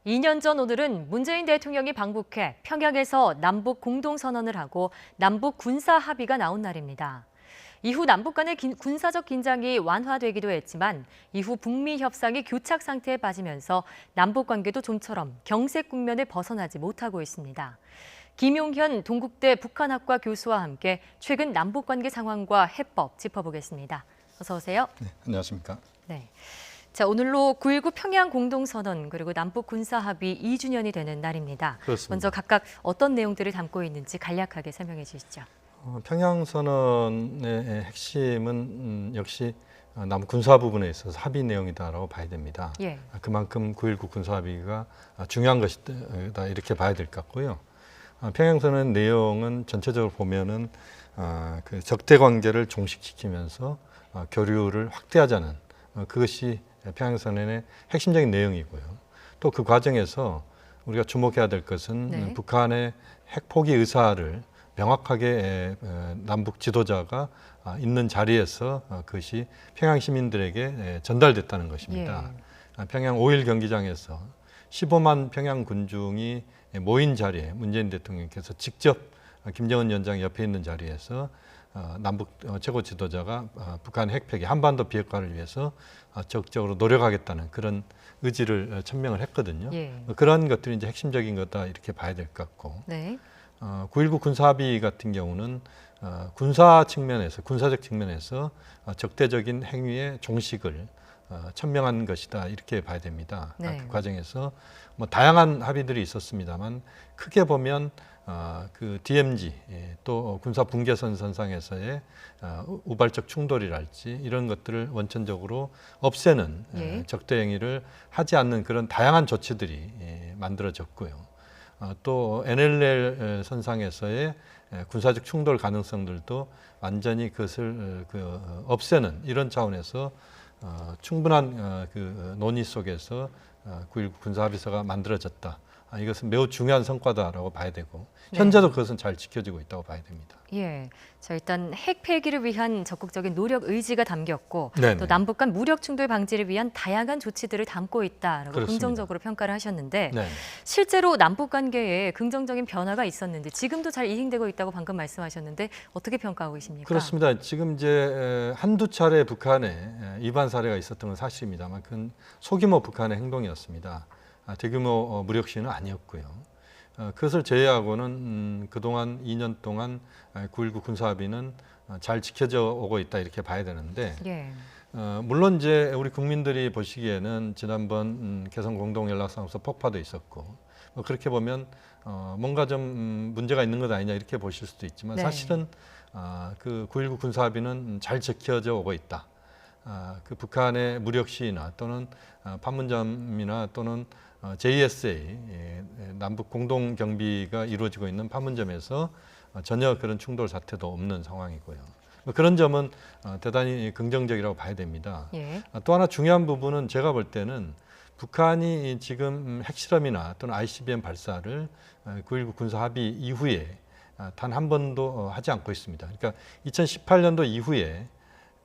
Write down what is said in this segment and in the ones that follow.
2년 전 오늘은 문재인 대통령이 방북해 평양에서 남북 공동선언을 하고 남북 군사 합의가 나온 날입니다. 이후 남북 간의 군사적 긴장이 완화되기도 했지만 이후 북미 협상이 교착 상태에 빠지면서 남북 관계도 좀처럼 경색 국면을 벗어나지 못하고 있습니다. 김용현 동국대 북한학과 교수와 함께 최근 남북 관계 상황과 해법 짚어보겠습니다. 어서 오세요. 네, 안녕하십니까. 네. 자, 오늘로 9.19 평양 공동선언 그리고 남북 군사 합의 2주년이 되는 날입니다. 그렇습니다. 먼저 각각 어떤 내용들을 담고 있는지 간략하게 설명해 주시죠. 평양 선언의 핵심은 역시 남북 군사 부분에 있어서 합의 내용이다라고 봐야 됩니다. 예. 그만큼 9.19 군사 합의가 중요한 것이다 이렇게 봐야 될 것 같고요. 평양 선언 내용은 전체적으로 보면은 그 적대 관계를 종식시키면서 교류를 확대하자는 그것이 평양 선언의 핵심적인 내용이고요. 또 그 과정에서 우리가 주목해야 될 것은 네. 북한의 핵 포기 의사를 명확하게 남북 지도자가 있는 자리에서 그것이 평양 시민들에게 전달됐다는 것입니다. 평양 5.1 경기장에서 15만 평양 군중이 모인 자리에 문재인 대통령께서 직접 김정은 위원장 옆에 있는 자리에서 남북 최고 지도자가 북한 핵 폐기, 한반도 비핵화를 위해서 적극적으로 노력하겠다는 그런 의지를 천명을 했거든요. 예. 그런 것들이 이제 핵심적인 거다 이렇게 봐야 될 것 같고. 네. 9.19 군사합의 같은 경우는 군사 측면에서 군사적 측면에서 적대적인 행위의 종식을 천명한 것이다 이렇게 봐야 됩니다. 네. 그 과정에서 뭐 다양한 합의들이 있었습니다만 크게 보면 그 DMZ 또 군사 분계선 선상에서의 우발적 충돌이랄지 이런 것들을 원천적으로 없애는 예. 적대 행위를 하지 않는 그런 다양한 조치들이 만들어졌고요. 또 NLL 선상에서의 군사적 충돌 가능성들도 완전히 그것을 없애는 이런 차원에서 충분한 그 논의 속에서 9.19 군사합의서가 만들어졌다. 이것은 매우 중요한 성과다라고 봐야 되고 현재도 그것은 잘 지켜지고 있다고 봐야 됩니다. 예. 자, 일단 핵 폐기를 위한 적극적인 노력 의지가 담겼고 네네. 또 남북 간 무력 충돌 방지를 위한 다양한 조치들을 담고 있다라고 그렇습니다. 긍정적으로 평가를 하셨는데 네. 실제로 남북 관계에 긍정적인 변화가 있었는데 지금도 잘 이행되고 있다고 방금 말씀하셨는데 어떻게 평가하고 계십니까? 그렇습니다. 지금 이제 한두 차례 북한에 위반 사례가 있었던 건 사실입니다만 그건 소규모 북한의 행동이었습니다. 대규모 무력 시위는 아니었고요. 그것을 제외하고는 그동안 2년 동안 9.19 군사합의는 잘 지켜져 오고 있다 이렇게 봐야 되는데 예. 물론 이제 우리 국민들이 보시기에는 지난번 개성 공동연락사무소 폭파도 있었고 그렇게 보면 뭔가 좀 문제가 있는 것 아니냐 이렇게 보실 수도 있지만 네. 사실은 그 9.19 군사합의는 잘 지켜져 오고 있다. 그 북한의 무력 시위나 또는 판문점이나 또는 JSA 남북 공동 경비가 이루어지고 있는 판문점에서 전혀 그런 충돌 사태도 없는 상황이고요. 그런 점은 대단히 긍정적이라고 봐야 됩니다. 예. 또 하나 중요한 부분은 제가 볼 때는 북한이 지금 핵실험이나 또는 ICBM 발사를 9.19 군사 합의 이후에 단 한 번도 하지 않고 있습니다. 그러니까 2018년도 이후에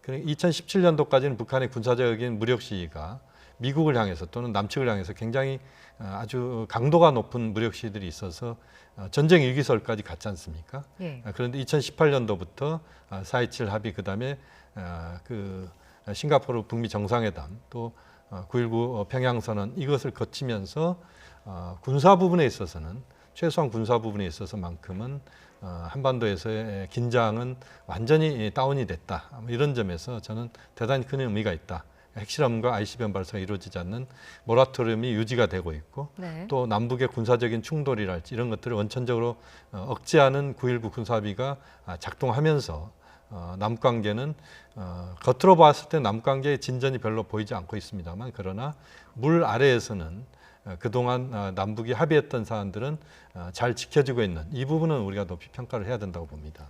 2017년도까지는 북한의 군사적인 무력 시위가 미국을 향해서 또는 남측을 향해서 굉장히 아주 강도가 높은 무력 시위들이 있어서 전쟁 일기설까지 갔지 않습니까? 예. 그런데 2018년도부터 4.27 합의 그다음에 그 싱가포르 북미 정상회담 또 9.19 평양선언 이것을 거치면서 군사 부분에 있어서는 최소한 군사 부분에 있어서만큼은 한반도에서의 긴장은 완전히 다운이 됐다. 이런 점에서 저는 대단히 큰 의미가 있다. 핵실험과 ICBM 발사가 이루어지지 않는 모라토리움이 유지가 되고 있고 네. 또 남북의 군사적인 충돌이랄지 이런 것들을 원천적으로 억제하는 9.19 군사합의가 작동하면서 남북 관계는 겉으로 봤을 때 남북 관계의 진전이 별로 보이지 않고 있습니다만 그러나 물 아래에서는 그동안 남북이 합의했던 사안들은 잘 지켜지고 있는 이 부분은 우리가 높이 평가를 해야 된다고 봅니다.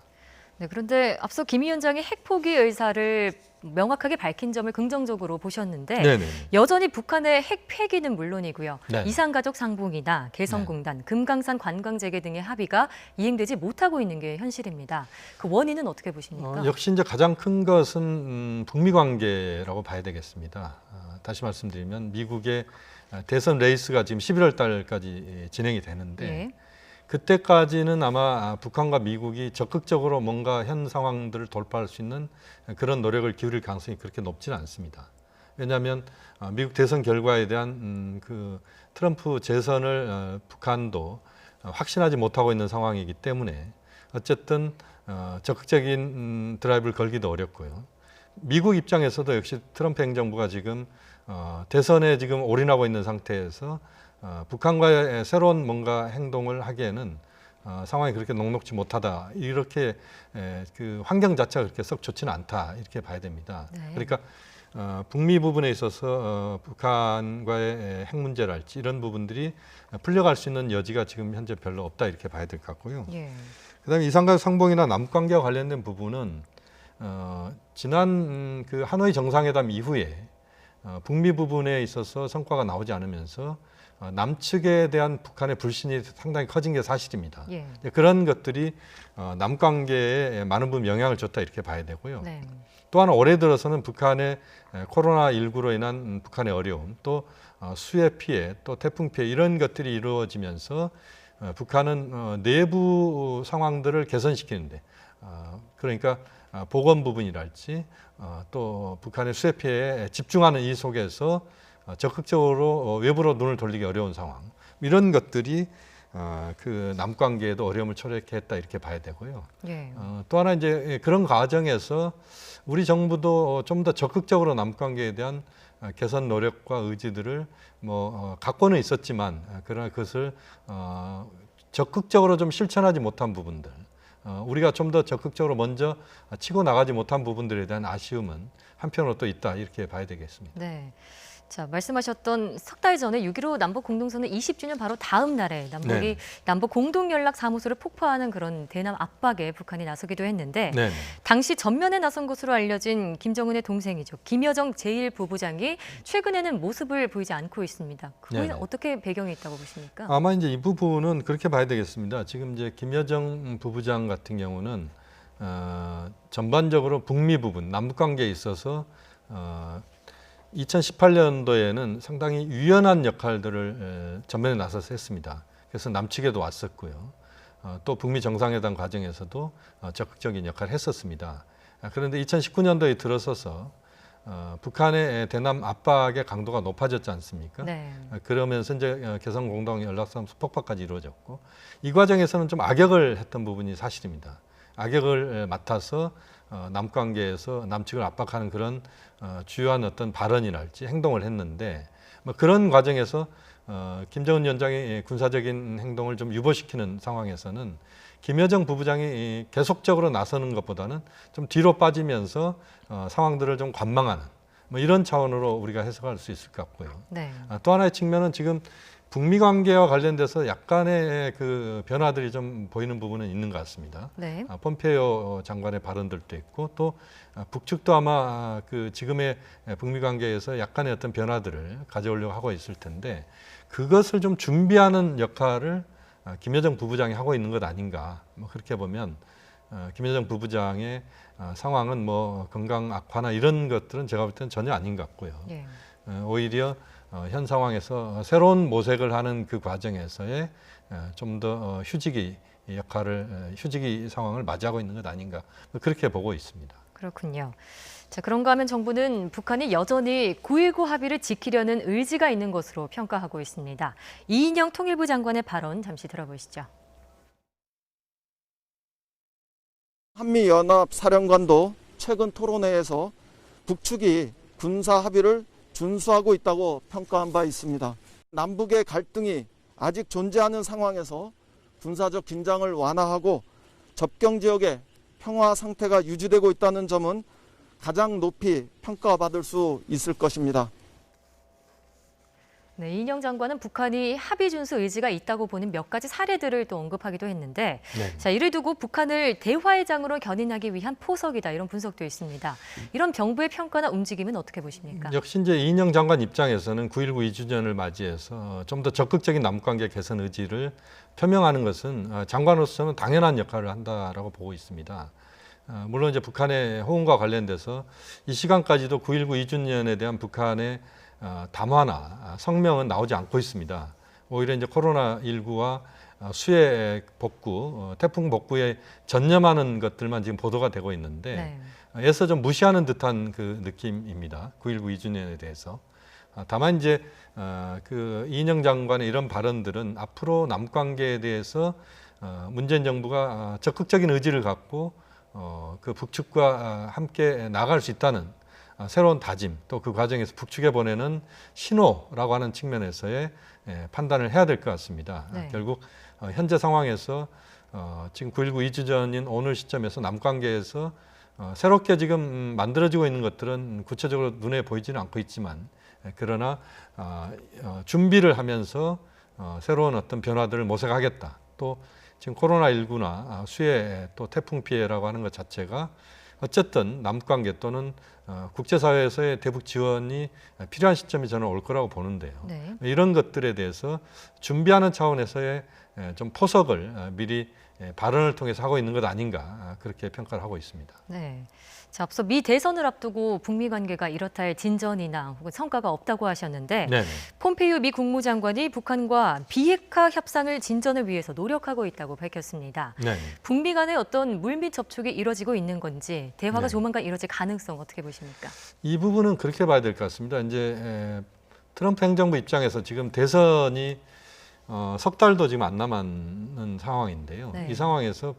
네, 그런데 앞서 김 위원장이 핵 포기 의사를 명확하게 밝힌 점을 긍정적으로 보셨는데 네네. 여전히 북한의 핵 폐기는 물론이고요. 네. 이산가족 상봉이나 개성공단, 금강산 관광 재개 등의 합의가 이행되지 못하고 있는 게 현실입니다. 그 원인은 어떻게 보십니까? 역시 이제 가장 큰 것은 북미 관계라고 봐야 되겠습니다. 다시 말씀드리면 미국의 대선 레이스가 지금 11월 달까지 진행이 되는데 예. 그때까지는 아마 북한과 미국이 적극적으로 뭔가 현 상황들을 돌파할 수 있는 그런 노력을 기울일 가능성이 그렇게 높지는 않습니다. 왜냐하면 미국 대선 결과에 대한 그 트럼프 재선을 북한도 확신하지 못하고 있는 상황이기 때문에 어쨌든 적극적인 드라이브를 걸기도 어렵고요. 미국 입장에서도 역시 트럼프 행정부가 지금 대선에 지금 올인하고 있는 상태에서 북한과의 새로운 뭔가 행동을 하기에는 상황이 그렇게 녹록지 못하다, 이렇게 그 환경 자체가 그렇게 썩 좋지는 않다, 이렇게 봐야 됩니다. 네. 그러니까 북미 부분에 있어서 북한과의 핵 문제랄지 이런 부분들이 풀려갈 수 있는 여지가 지금 현재 별로 없다, 이렇게 봐야 될 것 같고요. 예. 그다음에 이산가족 상봉이나 남북 관계와 관련된 부분은 지난 그 하노이 정상회담 이후에 북미 부분에 있어서 성과가 나오지 않으면서 남측에 대한 북한의 불신이 상당히 커진 게 사실입니다. 예. 그런 것들이 남 관계에 많은 부분 영향을 줬다, 이렇게 봐야 되고요. 네. 또 하나 올해 들어서는 북한의 코로나19로 인한 북한의 어려움, 또 수해 피해, 또 태풍 피해, 이런 것들이 이루어지면서 북한은 내부 상황들을 개선시키는데, 그러니까 보건 부분이랄지 또 북한의 수해 피해에 집중하는 이 속에서 적극적으로 외부로 눈을 돌리기 어려운 상황, 이런 것들이 그 남관계에도 어려움을 초래케 했다, 이렇게 봐야 되고요. 예. 또 하나 이제 그런 과정에서 우리 정부도 좀 더 적극적으로 남관계에 대한 개선 노력과 의지들을 갖고는 있었지만, 그러나 그것을 적극적으로 좀 실천하지 못한 부분들, 우리가 좀 더 적극적으로 먼저 치고 나가지 못한 부분들에 대한 아쉬움은 한편으로 또 있다, 이렇게 봐야 되겠습니다. 네. 자, 말씀하셨던 석 달 전에 6.15 남북 공동선언 20주년 바로 다음 날에 남북이 네. 남북 공동연락사무소를 폭파하는 그런 대남 압박에 북한이 나서기도 했는데 네. 당시 전면에 나선 것으로 알려진 김정은의 동생이죠. 김여정 제1부부장이 최근에는 모습을 보이지 않고 있습니다. 그건 네네. 어떻게 배경이 있다고 보십니까? 아마 이제 이 부분은 그렇게 봐야 되겠습니다. 지금 이제 김여정 부부장 같은 경우는 전반적으로 북미 부분, 남북 관계에 있어서 2018년도에는 상당히 유연한 역할들을 전면에 나서서 했습니다. 그래서 남측에도 왔었고요. 또 북미 정상회담 과정에서도 적극적인 역할을 했었습니다. 그런데 2019년도에 들어서서 북한의 대남 압박의 강도가 높아졌지 않습니까? 네. 그러면서 이제 개성 공동 연락사무소 폭파까지 이루어졌고, 이 과정에서는 좀 악역을 했던 부분이 사실입니다. 악역을 맡아서 남관계에서 남측을 압박하는 그런 주요한 어떤 발언이랄지 행동을 했는데, 그런 과정에서 김정은 위원장의 군사적인 행동을 좀 유보시키는 상황에서는 김여정 부부장이 계속적으로 나서는 것보다는 좀 뒤로 빠지면서 상황들을 좀 관망하는 이런 차원으로 우리가 해석할 수 있을 것 같고요. 네. 또 하나의 측면은 지금 북미 관계와 관련돼서 약간의 그 변화들이 좀 보이는 부분은 있는 것 같습니다. 네. 폼페이오 장관의 발언들도 있고, 또 북측도 아마 그 지금의 북미 관계에서 약간의 어떤 변화들을 가져오려고 하고 있을 텐데, 그것을 좀 준비하는 역할을 김여정 부부장이 하고 있는 것 아닌가. 그렇게 보면 김여정 부부장의 상황은 건강 악화나 이런 것들은 제가 볼 때는 전혀 아닌 것 같고요. 예. 오히려 현 상황에서 새로운 모색을 하는 그 과정에서의 좀 더 휴지기 상황을 맞이하고 있는 것 아닌가, 그렇게 보고 있습니다. 그렇군요. 자, 그런가 하면 정부는 북한이 여전히 9.19 합의를 지키려는 의지가 있는 것으로 평가하고 있습니다. 이인영 통일부 장관의 발언 잠시 들어보시죠. 한미연합사령관도 최근 토론회에서 북측이 군사 합의를 준수하고 있다고 평가한 바 있습니다. 남북의 갈등이 아직 존재하는 상황에서 군사적 긴장을 완화하고 접경 지역의 평화 상태가 유지되고 있다는 점은 가장 높이 평가받을 수 있을 것입니다. 네, 이인영 장관은 북한이 합의 준수 의지가 있다고 보는 몇 가지 사례들을 또 언급하기도 했는데, 네. 자, 이를 두고 북한을 대화의 장으로 견인하기 위한 포석이다, 이런 분석도 있습니다. 이런 정부의 평가나 움직임은 어떻게 보십니까? 역시 이제 이인영 장관 입장에서는 9.19 2주년을 맞이해서 좀 더 적극적인 남북관계 개선 의지를 표명하는 것은 장관으로서는 당연한 역할을 한다라고 보고 있습니다. 물론 이제 북한의 호응과 관련돼서 이 시간까지도 9.19 2주년에 대한 북한의 담화나 성명은 나오지 않고 있습니다. 오히려 이제 코로나19와 수해 복구, 태풍 복구에 전념하는 것들만 지금 보도가 되고 있는데 애써 좀 무시하는 듯한 그 느낌입니다. 9.19 2주년에 대해서. 다만 이제 그 이인영 장관의 이런 발언들은 앞으로 남관계에 대해서 문재인 정부가 적극적인 의지를 갖고 그 북측과 함께 나갈 수 있다는 새로운 다짐, 또 그 과정에서 북측에 보내는 신호라고 하는 측면에서의 판단을 해야 될 것 같습니다. 결국 현재 상황에서 지금 9.19 2주 전인 오늘 시점에서 남관계에서 새롭게 지금 만들어지고 있는 것들은 구체적으로 눈에 보이지는 않고 있지만, 그러나 준비를 하면서 새로운 어떤 변화들을 모색하겠다. 또 지금 코로나19나 수해 또 태풍 피해라고 하는 것 자체가 어쨌든 남관계 또는 국제사회에서의 대북 지원이 필요한 시점이 저는 올 거라고 보는데요. 이런 것들에 대해서 준비하는 차원에서의 좀 포석을 미리 발언을 통해서 하고 있는 것 아닌가, 그렇게 평가를 하고 있습니다. 자, 앞서 미 대선을 앞두고 북미 관계가 이렇다 할 진전이나 혹은 성과가 없다고 하셨는데 폼페이오 미 국무장관이 북한과 비핵화 협상을 진전을 위해서 노력하고 있다고 밝혔습니다. 북미 간의 어떤 물밑 접촉이 이뤄지고 있는 건지, 대화가 조만간 이뤄질 가능성 어떻게 보십니까? 이 부분은 그렇게 봐야 될 것 같습니다. 이제 트럼프 행정부 입장에서 지금 대선이 석 달도 지금 안 남았는 상황인데요. 이 상황에서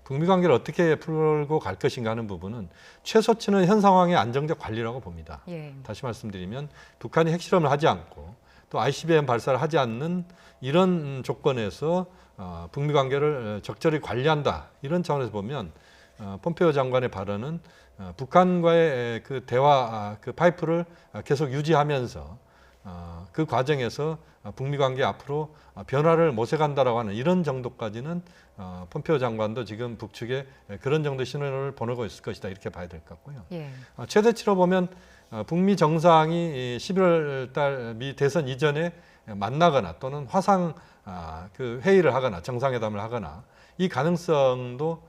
북미 관계를 어떻게 풀고 갈 것인가 하는 부분은 최소치는 현 상황의 안정적 관리라고 봅니다. 다시 말씀드리면 북한이 핵실험을 하지 않고 또 ICBM 발사를 하지 않는 이런 조건에서 북미 관계를 적절히 관리한다. 이런 차원에서 보면 폼페이오 장관의 발언은 북한과의 그 대화 그 파이프를 계속 유지하면서 그 과정에서 북미 관계 앞으로 변화를 모색한다라고 하는 이런 정도까지는 폼페이오 장관도 지금 북측에 그런 정도의 신호를 보내고 있을 것이다, 이렇게 봐야 될 것 같고요. 최대치로 보면 북미 정상이 11월 달 미 대선 이전에 만나거나 또는 화상 그 회의를 하거나 정상회담을 하거나 이 가능성도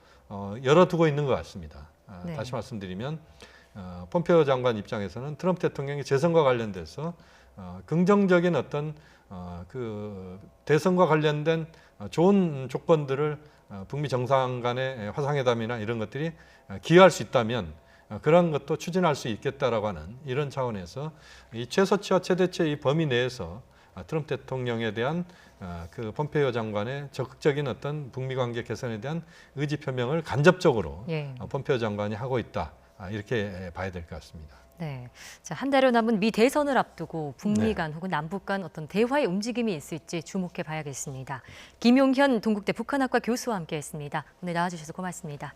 열어두고 있는 것 같습니다. 다시 말씀드리면 폼페이오 장관 입장에서는 트럼프 대통령이 재선과 관련돼서 긍정적인 어떤 그 대선과 관련된 좋은 조건들을 북미 정상 간의 화상회담이나 이런 것들이 기여할 수 있다면 그런 것도 추진할 수 있겠다라고 하는 이런 차원에서 이 최소치와 최대치의 이 범위 내에서 트럼프 대통령에 대한 그 폼페이오 장관의 적극적인 어떤 북미 관계 개선에 대한 의지 표명을 간접적으로 폼페이오 장관이 하고 있다, 이렇게 봐야 될 것 같습니다. 자, 한 달여 남은 미 대선을 앞두고 북미 간 혹은 남북 간 어떤 대화의 움직임이 있을지 주목해 봐야겠습니다. 김용현 동국대 북한학과 교수와 함께했습니다. 오늘 나와주셔서 고맙습니다.